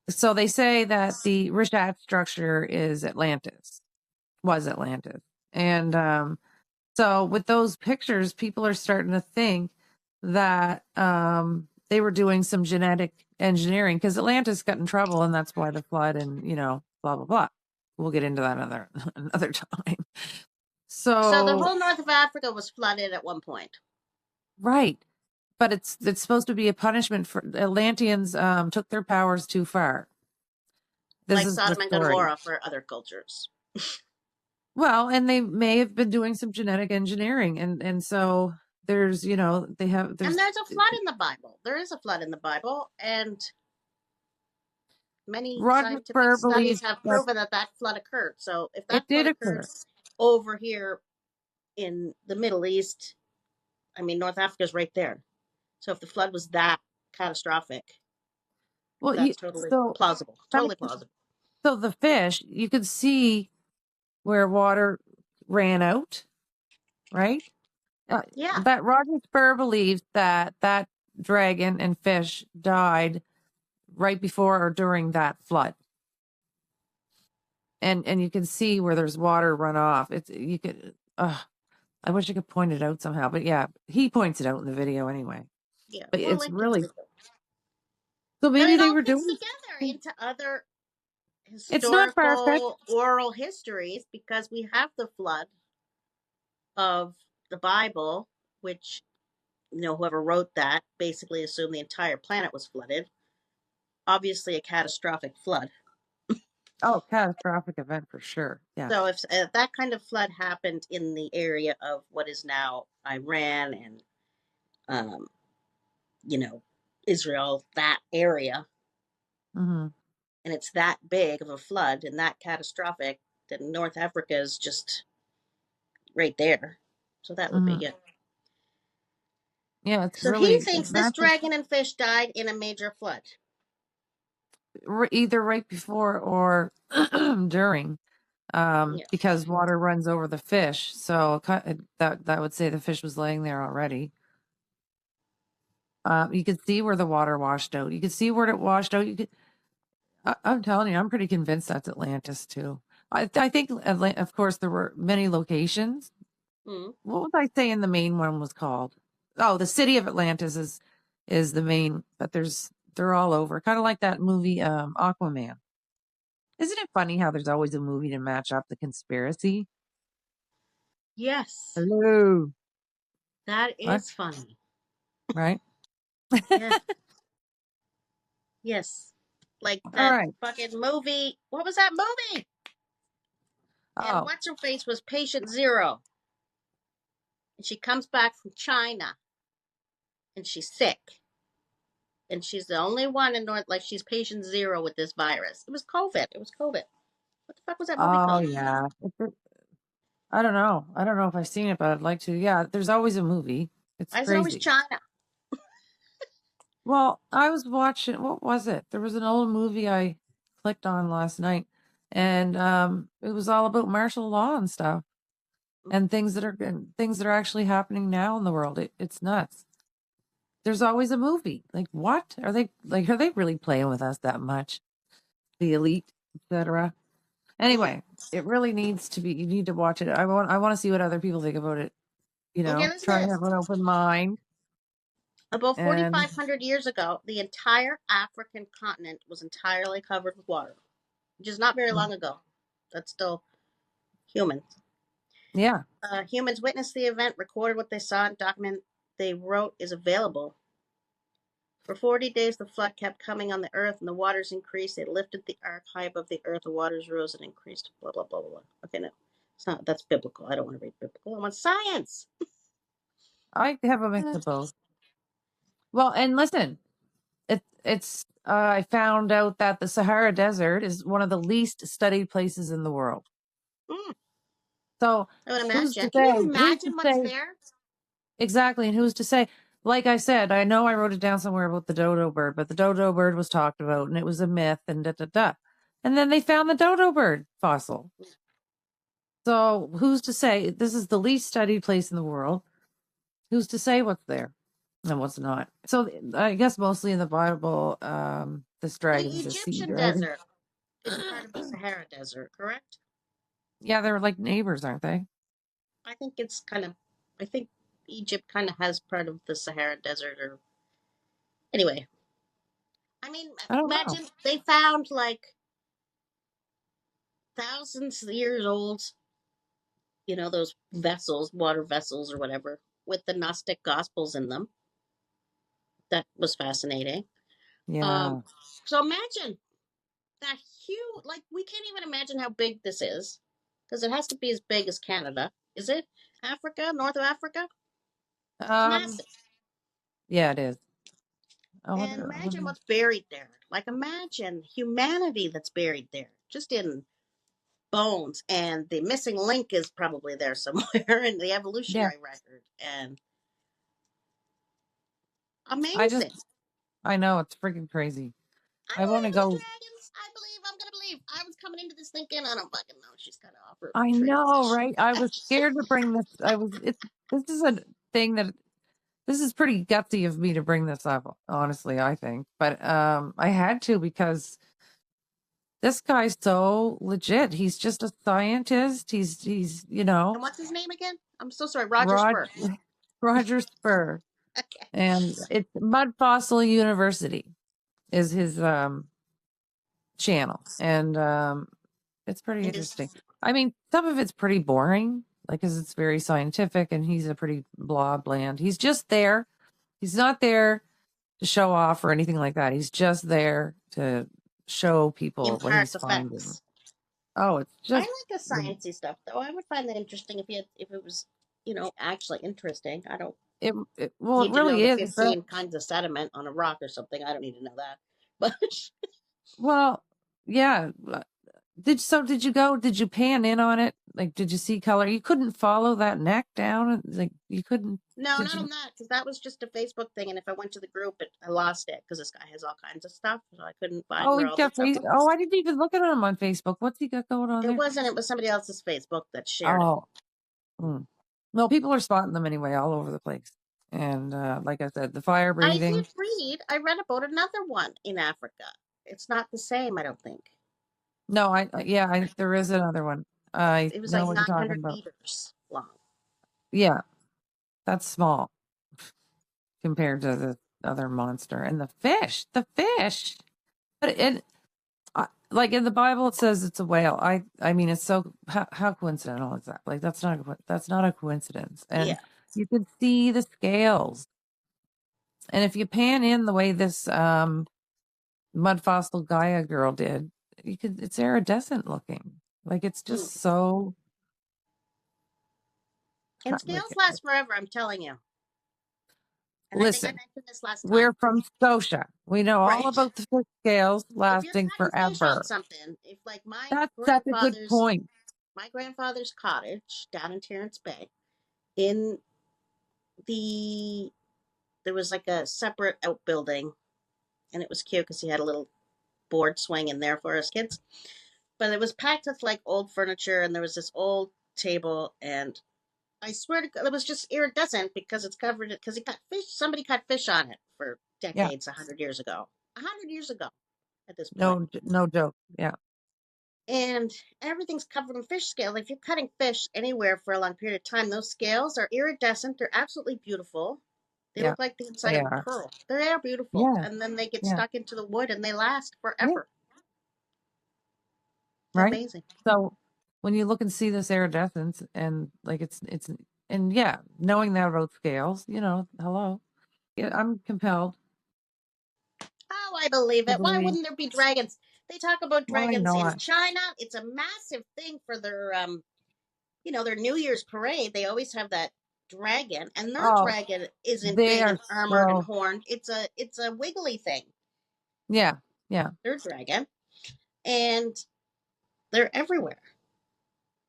[SPEAKER 2] so they say that the Rishat structure is Atlantis, was Atlantis. And so with those pictures, people are starting to think that they were doing some genetic engineering because Atlantis got in trouble, and that's why the flood, and blah blah blah. We'll get into that another time.
[SPEAKER 1] So the
[SPEAKER 2] So
[SPEAKER 1] whole north of Africa was flooded at one point.
[SPEAKER 2] right, but it's supposed to be a punishment for Atlanteans took their powers too far. This
[SPEAKER 1] Like
[SPEAKER 2] is the
[SPEAKER 1] Sodom and
[SPEAKER 2] story.
[SPEAKER 1] Gomorrah for other cultures.
[SPEAKER 2] Well, and they may have been doing some genetic engineering, and so there's they have
[SPEAKER 1] And
[SPEAKER 2] there's
[SPEAKER 1] there's a flood in the Bible. There is a flood in the Bible, and many
[SPEAKER 2] Roger
[SPEAKER 1] scientific
[SPEAKER 2] Spurr
[SPEAKER 1] studies
[SPEAKER 2] believes
[SPEAKER 1] have
[SPEAKER 2] that
[SPEAKER 1] proven that flood occurred. So if
[SPEAKER 2] it
[SPEAKER 1] that
[SPEAKER 2] did
[SPEAKER 1] flood occurred
[SPEAKER 2] occur.
[SPEAKER 1] over here in the Middle East, I mean, North Africa's right there. So if the flood was that catastrophic,
[SPEAKER 2] Well,
[SPEAKER 1] that's totally
[SPEAKER 2] so
[SPEAKER 1] plausible.
[SPEAKER 2] right,
[SPEAKER 1] Totally plausible.
[SPEAKER 2] so the fish, you could see where water ran out, right?
[SPEAKER 1] Yeah.
[SPEAKER 2] That Roger Spurr believes that that dragon and fish died right before or during that flood, and you can see where there's water run off. It's you could. I wish I could point it out somehow, but yeah, he points it out in the video anyway.
[SPEAKER 1] Yeah.
[SPEAKER 2] But
[SPEAKER 1] We'll
[SPEAKER 2] it's
[SPEAKER 1] link to the
[SPEAKER 2] really,
[SPEAKER 1] video.
[SPEAKER 2] so
[SPEAKER 1] But
[SPEAKER 2] maybe
[SPEAKER 1] it
[SPEAKER 2] they
[SPEAKER 1] all
[SPEAKER 2] were
[SPEAKER 1] fits
[SPEAKER 2] doing.
[SPEAKER 1] together into other
[SPEAKER 2] It's not far fetched.
[SPEAKER 1] historical oral histories because we have the flood of the Bible, which whoever wrote that basically assumed the entire planet was flooded. Obviously, a catastrophic flood.
[SPEAKER 2] Oh, catastrophic event for sure. Yeah.
[SPEAKER 1] So, if that kind of flood happened in the area of what is now Iran and, um, Israel, that area,
[SPEAKER 2] Mm-hmm.
[SPEAKER 1] and it's that big of a flood and that catastrophic, then North Africa is just right there. So that would be
[SPEAKER 2] Mm-hmm.
[SPEAKER 1] good.
[SPEAKER 2] Yeah, it's
[SPEAKER 1] So he
[SPEAKER 2] really
[SPEAKER 1] thinks this
[SPEAKER 2] massive.
[SPEAKER 1] dragon and fish died in a major flood.
[SPEAKER 2] either right before or during,
[SPEAKER 1] Yeah.
[SPEAKER 2] because water runs over the fish. So that would say the fish was laying there already. You could see where the water washed out. You could see where it washed out. I'm telling you, I'm pretty convinced that's Atlantis too. I think, of course, there were many locations.
[SPEAKER 1] Mm.
[SPEAKER 2] What was I saying the main one was called? Oh, the city of Atlantis is the main, but they're all over. Kind of like that movie, Aquaman. Isn't it funny how there's always a movie to match up the conspiracy?
[SPEAKER 1] Yes.
[SPEAKER 2] Hello.
[SPEAKER 1] That
[SPEAKER 2] What?
[SPEAKER 1] is funny.
[SPEAKER 2] Right?
[SPEAKER 1] Yeah. Yes. Like
[SPEAKER 2] All
[SPEAKER 1] that
[SPEAKER 2] right.
[SPEAKER 1] fucking movie. What was that movie? And
[SPEAKER 2] Oh,
[SPEAKER 1] what's her face was Patient Zero. And she comes back from China and she's sick. And she's the only one in North, like she's patient zero with this virus. It was COVID. It was COVID. What the fuck was that movie
[SPEAKER 2] oh
[SPEAKER 1] called?
[SPEAKER 2] yeah. I don't know. I don't know if I've seen it, but I'd like to. Yeah, there's always a movie. It's
[SPEAKER 1] Why is it always
[SPEAKER 2] crazy.
[SPEAKER 1] China?
[SPEAKER 2] Well, I was watching, what was it? There was an old movie I clicked on last night, and it was all about martial law and stuff, and things that are actually happening now in the world. It's nuts. There's always a movie. Like, what are they like? Are they really playing with us that much? The elite, etc. Anyway, it really needs to be. You need to watch it. I want to see what other people think about it.
[SPEAKER 1] Okay, listen to
[SPEAKER 2] Try and
[SPEAKER 1] this.
[SPEAKER 2] have an open mind.
[SPEAKER 1] About
[SPEAKER 2] And
[SPEAKER 1] 4,500 years ago, the entire African continent was entirely covered with water, which is not very long ago. That's still humans.
[SPEAKER 2] yeah,
[SPEAKER 1] Humans witnessed the event, recorded what they saw, and document they wrote is available. For 40 days, the flood kept coming on the earth, and the waters increased. They lifted the ark high above the earth. The waters rose and increased. Blah blah blah blah. Okay, no, it's not. That's biblical. I don't want to read biblical. I want science.
[SPEAKER 2] I have a mix of both. Well, and listen, it's I found out that the Sahara Desert is one of the least studied places in the world.
[SPEAKER 1] Mm,
[SPEAKER 2] So
[SPEAKER 1] I would
[SPEAKER 2] who's to
[SPEAKER 1] imagine. Can you
[SPEAKER 2] say? Who's to
[SPEAKER 1] imagine what's
[SPEAKER 2] say
[SPEAKER 1] there?
[SPEAKER 2] exactly? And who's to say? Like I said, I know I wrote it down somewhere about the dodo bird, but the dodo bird was talked about, and it was a myth, and da da da. And then they found the dodo bird fossil. So who's to say? This is the least studied place in the world. Who's to say what's there and what's not? So I guess mostly in the Bible, this
[SPEAKER 1] The
[SPEAKER 2] dragon's a sea
[SPEAKER 1] Egyptian
[SPEAKER 2] dragon.
[SPEAKER 1] desert is part of the Sahara Desert, correct?
[SPEAKER 2] Yeah, they're like neighbors, aren't they?
[SPEAKER 1] I think it's kind of. I think Egypt kind of has part of the Sahara Desert, or anyway. I mean,
[SPEAKER 2] I don't know.
[SPEAKER 1] imagine they found like thousands of years old, those vessels, water vessels or whatever, with the Gnostic Gospels in them. That was fascinating. Um,
[SPEAKER 2] Yeah.
[SPEAKER 1] so imagine that huge, like, we can't even imagine how big this is because it has to be as big as Canada. Is it? Africa, north of Africa? It's
[SPEAKER 2] Um.
[SPEAKER 1] massive.
[SPEAKER 2] Yeah, it is. I
[SPEAKER 1] And
[SPEAKER 2] wonder.
[SPEAKER 1] imagine what's buried there. Like, imagine humanity that's buried there, just in bones. And the missing link is probably there somewhere in the
[SPEAKER 2] Yeah.
[SPEAKER 1] evolutionary record. And
[SPEAKER 2] I
[SPEAKER 1] amazing.
[SPEAKER 2] just. I know it's freaking crazy.
[SPEAKER 1] I
[SPEAKER 2] I want to
[SPEAKER 1] believe in
[SPEAKER 2] go.
[SPEAKER 1] dragons. I believe I'm gonna believe. I was coming into this thinking I don't fucking know. She's gonna offer
[SPEAKER 2] I
[SPEAKER 1] tree.
[SPEAKER 2] know, right? I was scared to bring this. I was. This is a thing that. This is pretty gutsy of me to bring this up. Honestly, I think, but I had to because this guy's so legit. He's just a scientist. He's
[SPEAKER 1] And what's his name again? I'm so sorry, Roger
[SPEAKER 2] Rod
[SPEAKER 1] Spurr.
[SPEAKER 2] Roger Spurr,
[SPEAKER 1] Okay.
[SPEAKER 2] and it's Mudfossil University is his channel, and it's pretty
[SPEAKER 1] And his
[SPEAKER 2] interesting. I mean, some of it's pretty boring, like because it's very scientific, and he's a pretty bland. He's just there. He's not there to show off or anything like that. He's just there to show people what
[SPEAKER 1] impart
[SPEAKER 2] he's
[SPEAKER 1] the
[SPEAKER 2] finding.
[SPEAKER 1] facts.
[SPEAKER 2] Oh, it's
[SPEAKER 1] I
[SPEAKER 2] just
[SPEAKER 1] like the sciencey stuff though. I would find that interesting if it was, actually interesting. I don't
[SPEAKER 2] well, it
[SPEAKER 1] need to know
[SPEAKER 2] really
[SPEAKER 1] the
[SPEAKER 2] is.
[SPEAKER 1] 15 kinds of sediment on a rock or something. I don't need to know that. But
[SPEAKER 2] Well, yeah, Did you pan in on it? Like, did you see color? You couldn't follow that neck down. Like, you couldn't.
[SPEAKER 1] No,
[SPEAKER 2] Did
[SPEAKER 1] not
[SPEAKER 2] you?
[SPEAKER 1] on that, because that was just a Facebook thing, and if I went to the group, I lost it because this guy has all kinds of stuff, so I couldn't find
[SPEAKER 2] Oh,
[SPEAKER 1] where
[SPEAKER 2] he's
[SPEAKER 1] all the
[SPEAKER 2] got
[SPEAKER 1] stuff
[SPEAKER 2] face.
[SPEAKER 1] was.
[SPEAKER 2] Oh, I didn't even look at him on Facebook. What's he got going on
[SPEAKER 1] It
[SPEAKER 2] there?
[SPEAKER 1] wasn't. It was somebody else's Facebook that shared it.
[SPEAKER 2] Oh, well, people are spotting them anyway, all over the place. And like I said, the fire
[SPEAKER 1] I did
[SPEAKER 2] breathing.
[SPEAKER 1] read. I read about another one in Africa. It's not the same, I don't think.
[SPEAKER 2] No, there is another one. I
[SPEAKER 1] It was
[SPEAKER 2] know
[SPEAKER 1] like
[SPEAKER 2] what you're talking
[SPEAKER 1] 900
[SPEAKER 2] about.
[SPEAKER 1] meters long.
[SPEAKER 2] Yeah, that's small compared to the other monster. And the fish. But like in the Bible, it says it's a whale. I mean, it's so how coincidental is that? Like that's not a coincidence. And
[SPEAKER 1] Yeah.
[SPEAKER 2] you can see the scales. And if you pan in the way this Mudfossil Gaia girl did, it's iridescent looking. Like it's
[SPEAKER 1] Mm.
[SPEAKER 2] just so.
[SPEAKER 1] And
[SPEAKER 2] Like,
[SPEAKER 1] scales last forever, I'm telling you. And I think I
[SPEAKER 2] listen,
[SPEAKER 1] mentioned this last
[SPEAKER 2] we're
[SPEAKER 1] time.
[SPEAKER 2] from Scotia. We know all
[SPEAKER 1] Right.
[SPEAKER 2] about the fish scales
[SPEAKER 1] If you're
[SPEAKER 2] lasting
[SPEAKER 1] cutting fish on
[SPEAKER 2] forever.
[SPEAKER 1] something, if like
[SPEAKER 2] That's such a good point.
[SPEAKER 1] my grandfather's cottage down in Terrence Bay, in the there was like a separate outbuilding, and it was cute because he had a little board swing in there for us kids. But it was packed with like old furniture, and there was this old table, and I swear to God, it was just iridescent because it's covered because he cut fish. Somebody cut fish on it for
[SPEAKER 2] Yeah.
[SPEAKER 1] decades, 100 years ago. 100 years ago, at this point.
[SPEAKER 2] No joke. Yeah.
[SPEAKER 1] And everything's covered in fish scales. If you're cutting fish anywhere for a long period of time, those scales are iridescent. They're absolutely beautiful. They
[SPEAKER 2] Yeah.
[SPEAKER 1] look like the inside
[SPEAKER 2] They
[SPEAKER 1] of a
[SPEAKER 2] are.
[SPEAKER 1] pearl. They are beautiful.
[SPEAKER 2] Yeah.
[SPEAKER 1] And then they get
[SPEAKER 2] Yeah.
[SPEAKER 1] stuck into the wood and they last
[SPEAKER 2] Yeah.
[SPEAKER 1] forever.
[SPEAKER 2] Right.
[SPEAKER 1] Amazing.
[SPEAKER 2] So when you look and see this iridescence and like it's and yeah, knowing that about scales, hello. Yeah, I'm compelled
[SPEAKER 1] Oh, I believe
[SPEAKER 2] to
[SPEAKER 1] it. Why
[SPEAKER 2] believe.
[SPEAKER 1] wouldn't there be dragons? They talk about
[SPEAKER 2] Why
[SPEAKER 1] dragons in
[SPEAKER 2] not?
[SPEAKER 1] China. It's a massive thing for their New Year's parade. They always have that dragon, and their
[SPEAKER 2] Oh,
[SPEAKER 1] dragon isn't
[SPEAKER 2] they
[SPEAKER 1] big
[SPEAKER 2] are
[SPEAKER 1] and armored and
[SPEAKER 2] so
[SPEAKER 1] horned. It's a wiggly thing.
[SPEAKER 2] yeah, yeah,
[SPEAKER 1] Their dragon, and they're everywhere.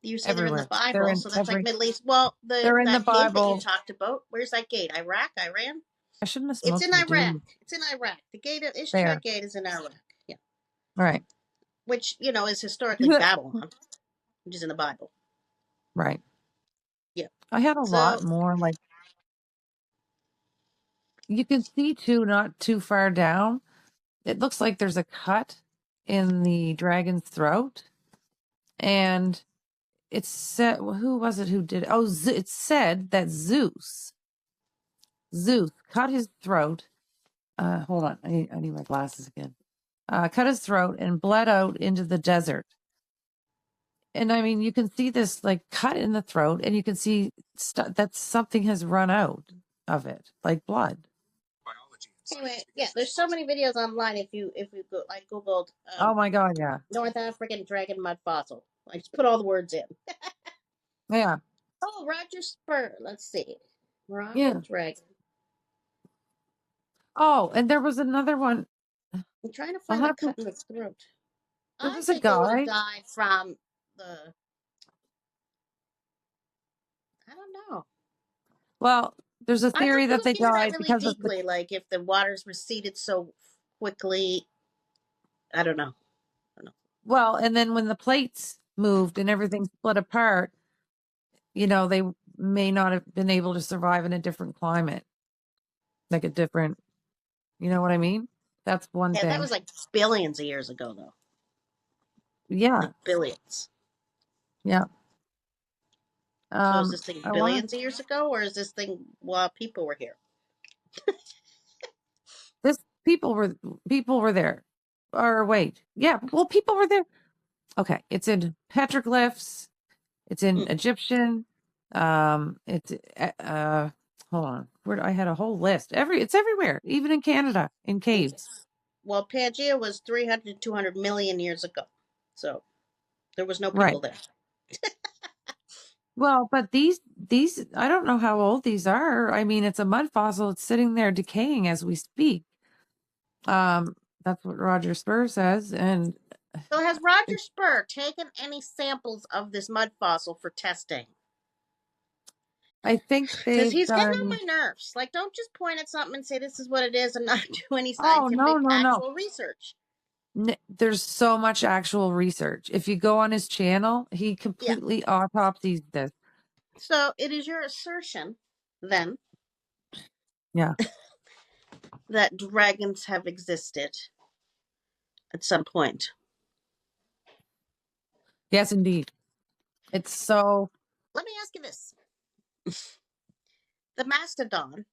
[SPEAKER 1] You say they're in the
[SPEAKER 2] everywhere. They're
[SPEAKER 1] Bible,
[SPEAKER 2] in
[SPEAKER 1] so that's like Middle East. Well,
[SPEAKER 2] they're in the
[SPEAKER 1] that gate that you
[SPEAKER 2] Bible.
[SPEAKER 1] talked about. Where's that gate? Iraq, Iran.
[SPEAKER 2] I shouldn't have
[SPEAKER 1] It's
[SPEAKER 2] smoked
[SPEAKER 1] in
[SPEAKER 2] some
[SPEAKER 1] Iraq.
[SPEAKER 2] dude
[SPEAKER 1] It's in Iraq. The gate of Ishtar
[SPEAKER 2] there.
[SPEAKER 1] gate is in Iraq. Yeah,
[SPEAKER 2] Right.
[SPEAKER 1] which is historically Babylon, which is in the Bible.
[SPEAKER 2] Right.
[SPEAKER 1] Yeah.
[SPEAKER 2] I had a
[SPEAKER 1] So
[SPEAKER 2] lot more like you can see too, not too far down. It looks like there's a cut in the dragon's throat. And it said, well, who was it who did it? Oh, it said that Zeus cut his throat. Hold on. I need my glasses again. Cut his throat and bled out into the desert. And I mean, you can see this like cut in the throat, and you can see that something has run out of it, like blood.
[SPEAKER 1] anyway, yeah, there's so many videos online. If you go, I googled
[SPEAKER 2] Oh my God, yeah,
[SPEAKER 1] North African dragon mud fossil. I just put all the words in.
[SPEAKER 2] yeah,
[SPEAKER 1] Oh, Roger Spurr. Let's see,
[SPEAKER 2] yeah.
[SPEAKER 1] Moroccan dragon.
[SPEAKER 2] Oh, and there was another one.
[SPEAKER 1] I'm trying to
[SPEAKER 2] I'll
[SPEAKER 1] find the
[SPEAKER 2] have to.
[SPEAKER 1] cut in the throat.
[SPEAKER 2] There
[SPEAKER 1] I
[SPEAKER 2] was a
[SPEAKER 1] think it would have
[SPEAKER 2] guy.
[SPEAKER 1] died from the. I don't know.
[SPEAKER 2] Well, there's a
[SPEAKER 1] I have
[SPEAKER 2] theory
[SPEAKER 1] to
[SPEAKER 2] that
[SPEAKER 1] look
[SPEAKER 2] they
[SPEAKER 1] into that
[SPEAKER 2] died
[SPEAKER 1] really
[SPEAKER 2] because of the.
[SPEAKER 1] deeply. Like if the waters receded so quickly. I don't know.
[SPEAKER 2] Well, and then when the plates moved and everything split apart, they may not have been able to survive in a different climate, like a different. You know what I mean? That's one
[SPEAKER 1] Yeah, that
[SPEAKER 2] thing.
[SPEAKER 1] was like billions of years ago, though.
[SPEAKER 2] Yeah,
[SPEAKER 1] Like billions.
[SPEAKER 2] yeah.
[SPEAKER 1] So is this thing
[SPEAKER 2] I want
[SPEAKER 1] billions of years ago, or is this thing while people were here?
[SPEAKER 2] this. People were there. Or wait, yeah. Well, people were there. Okay, it's in petroglyphs. It's in Egyptian. It's hold on. Where I had a whole list. It's everywhere, even in Canada, in caves.
[SPEAKER 1] Well, Pangea was 300 to 200 million years ago, so there was no people
[SPEAKER 2] Right.
[SPEAKER 1] there.
[SPEAKER 2] Well, but these I don't know how old these are. I mean, it's a mud fossil. It's sitting there decaying as we speak. That's what Roger Spurr says, and
[SPEAKER 1] So has Roger Spurr taken any samples of this mud fossil for testing?
[SPEAKER 2] I think
[SPEAKER 1] Because
[SPEAKER 2] they've
[SPEAKER 1] he's getting on
[SPEAKER 2] done.
[SPEAKER 1] my nerves. Like, don't just point at something and say this is what it is and not do any
[SPEAKER 2] Oh, no,
[SPEAKER 1] scientific
[SPEAKER 2] no, no.
[SPEAKER 1] actual research.
[SPEAKER 2] There's so much actual research. If you go on his channel, he
[SPEAKER 1] Yeah.
[SPEAKER 2] completely autopsies this.
[SPEAKER 1] So it is your assertion, then,
[SPEAKER 2] Yeah.
[SPEAKER 1] that dragons have existed at some point.
[SPEAKER 2] Yes, indeed. It's so.
[SPEAKER 1] Let me ask you this. The mastodon,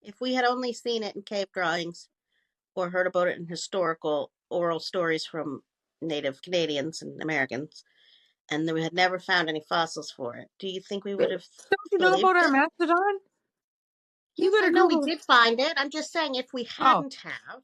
[SPEAKER 1] if we had only seen it in cave drawings or heard about it in historical oral stories from Native Canadians and Americans, and we had never found any fossils for it, do you think we would have
[SPEAKER 2] Don't you know about
[SPEAKER 1] believed
[SPEAKER 2] our
[SPEAKER 1] it?
[SPEAKER 2] mastodon? You
[SPEAKER 1] Yes, I
[SPEAKER 2] better
[SPEAKER 1] know we
[SPEAKER 2] Google.
[SPEAKER 1] did find it. I'm just saying, if we
[SPEAKER 2] Oh,
[SPEAKER 1] hadn't have,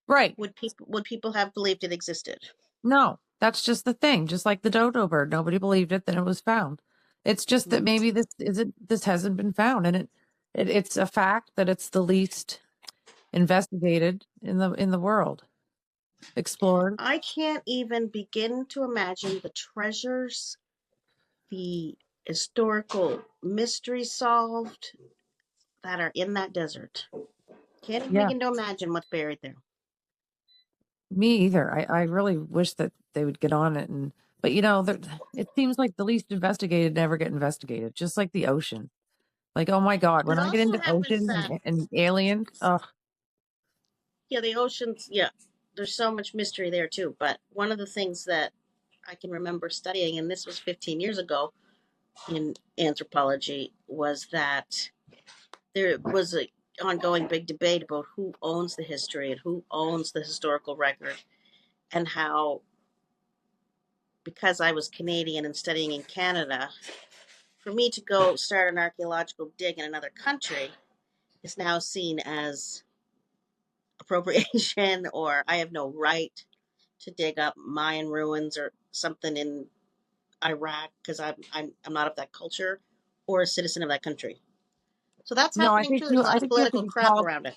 [SPEAKER 2] right.
[SPEAKER 1] would people have believed it existed?
[SPEAKER 2] No, that's just the thing. Just like the dodo bird, nobody believed it, then it was found. It's just that maybe this hasn't been found, and it's a fact that it's the least investigated in the world, explored.
[SPEAKER 1] I can't even begin to imagine the treasures, the historical mysteries solved that are in that desert. Can't even
[SPEAKER 2] Yeah,
[SPEAKER 1] begin to imagine what's buried there.
[SPEAKER 2] me either. I really wish that they would get on it, but it seems like the least investigated never get investigated, just like the ocean. Like, oh my God,
[SPEAKER 1] It
[SPEAKER 2] when I get
[SPEAKER 1] also
[SPEAKER 2] into
[SPEAKER 1] happens
[SPEAKER 2] oceans
[SPEAKER 1] that,
[SPEAKER 2] and aliens, oh,
[SPEAKER 1] the oceans, there's so much mystery there too. But one of the things that I can remember studying, and this was 15 years ago in anthropology, was that there was a ongoing big debate about who owns the history and who owns the historical record, and how, because I was Canadian and studying in Canada, for me to go start an archaeological dig in another country is now seen as appropriation, or I have no right to dig up Mayan ruins or something in Iraq because I'm not of that culture or a citizen of that country. So that's
[SPEAKER 2] no,
[SPEAKER 1] happening too. There's a
[SPEAKER 2] I
[SPEAKER 1] lot of
[SPEAKER 2] think you have to
[SPEAKER 1] political
[SPEAKER 2] be
[SPEAKER 1] crap
[SPEAKER 2] called.
[SPEAKER 1] around it.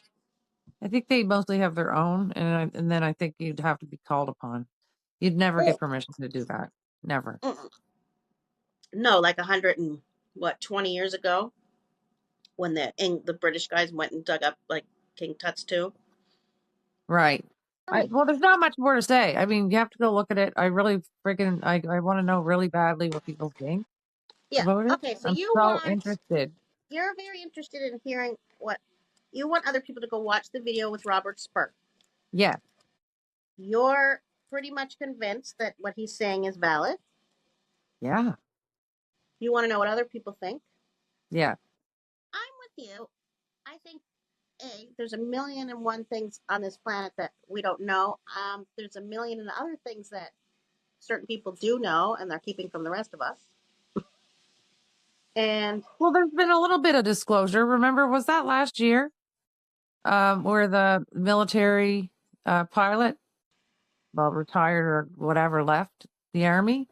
[SPEAKER 2] I think they mostly have their own, and then I think you'd have to be called upon. You'd never get permission to do that. Never.
[SPEAKER 1] No, like 120 years ago, when the British guys went and dug up like King Tut's tomb.
[SPEAKER 2] Right. Well, there's not much more to say. I mean, you have to go look at it. I really I want to know really badly what people think
[SPEAKER 1] Yeah.
[SPEAKER 2] about it.
[SPEAKER 1] Okay. So
[SPEAKER 2] I'm
[SPEAKER 1] you
[SPEAKER 2] so
[SPEAKER 1] want
[SPEAKER 2] interested.
[SPEAKER 1] you're very interested in hearing what you want other people to go watch the video with Robert Spurr.
[SPEAKER 2] Yeah.
[SPEAKER 1] You're pretty much convinced that what he's saying is valid.
[SPEAKER 2] Yeah.
[SPEAKER 1] You want to know what other people think.
[SPEAKER 2] Yeah.
[SPEAKER 1] I'm with you. I think there's a million and one things on this planet that we don't know. There's a million and other things that certain people do know, and they're keeping from the rest of us. And
[SPEAKER 2] Well, there's been a little bit of disclosure. Remember, was that last year? Where the military pilot, well, retired or whatever, left the army.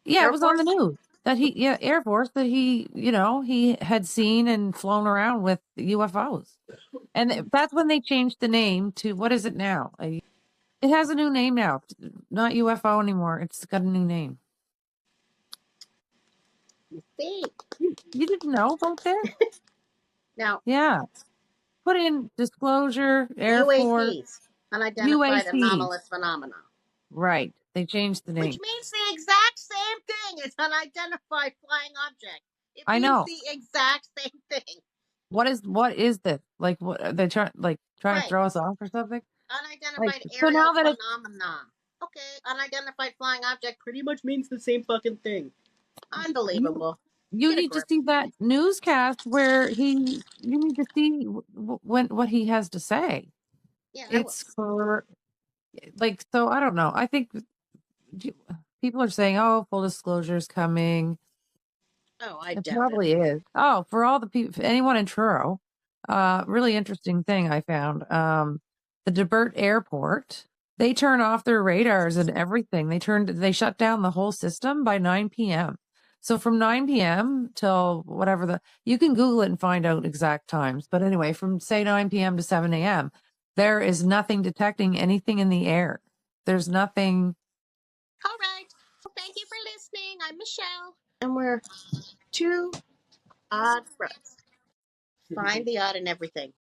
[SPEAKER 2] Yeah, it
[SPEAKER 1] Air
[SPEAKER 2] was on the
[SPEAKER 1] Force,
[SPEAKER 2] news that Air Force, that he had seen and flown around with UFOs. And that's when they changed the name to, what is it now? It has a new name now. Not UFO anymore. It's got a new name.
[SPEAKER 1] see
[SPEAKER 2] You didn't know about this?
[SPEAKER 1] now
[SPEAKER 2] Yeah. Put in disclosure, Air Force,
[SPEAKER 1] UAPs, unidentified
[SPEAKER 2] UAC.
[SPEAKER 1] anomalous phenomena,
[SPEAKER 2] Right. They changed the
[SPEAKER 1] which
[SPEAKER 2] name.
[SPEAKER 1] means the exact same thing as unidentified flying object. It
[SPEAKER 2] I
[SPEAKER 1] means
[SPEAKER 2] know.
[SPEAKER 1] the exact same thing.
[SPEAKER 2] What is this? Like, what are they trying to
[SPEAKER 1] Right.
[SPEAKER 2] throw us off or something? Like,
[SPEAKER 1] Unidentified
[SPEAKER 2] so now
[SPEAKER 1] aerial
[SPEAKER 2] that it's
[SPEAKER 1] phenomena. Okay, unidentified flying object pretty much means the same fucking thing.
[SPEAKER 2] you
[SPEAKER 1] Unbelievable.
[SPEAKER 2] you
[SPEAKER 1] Get a
[SPEAKER 2] need to
[SPEAKER 1] grip.
[SPEAKER 2] see that newscast where you need to see when what he has to say.
[SPEAKER 1] Yeah, I will.
[SPEAKER 2] It's for, like, so I don't know. I think people are saying, "Oh, full disclosure is coming."
[SPEAKER 1] Oh, I
[SPEAKER 2] It
[SPEAKER 1] doubt it.
[SPEAKER 2] probably is. Oh, for all the people, for anyone in Truro, really interesting thing I found. The Debert Airport, they turn off their radars and everything. They shut down the whole system by 9 p.m. So from 9 p.m. till whatever you can Google it and find out exact times. But anyway, from say 9 p.m. to 7 a.m., there is nothing detecting anything in the air. There's nothing
[SPEAKER 1] Thank you for listening. I'm Michelle. And we're two odd friends. Find the odd in everything.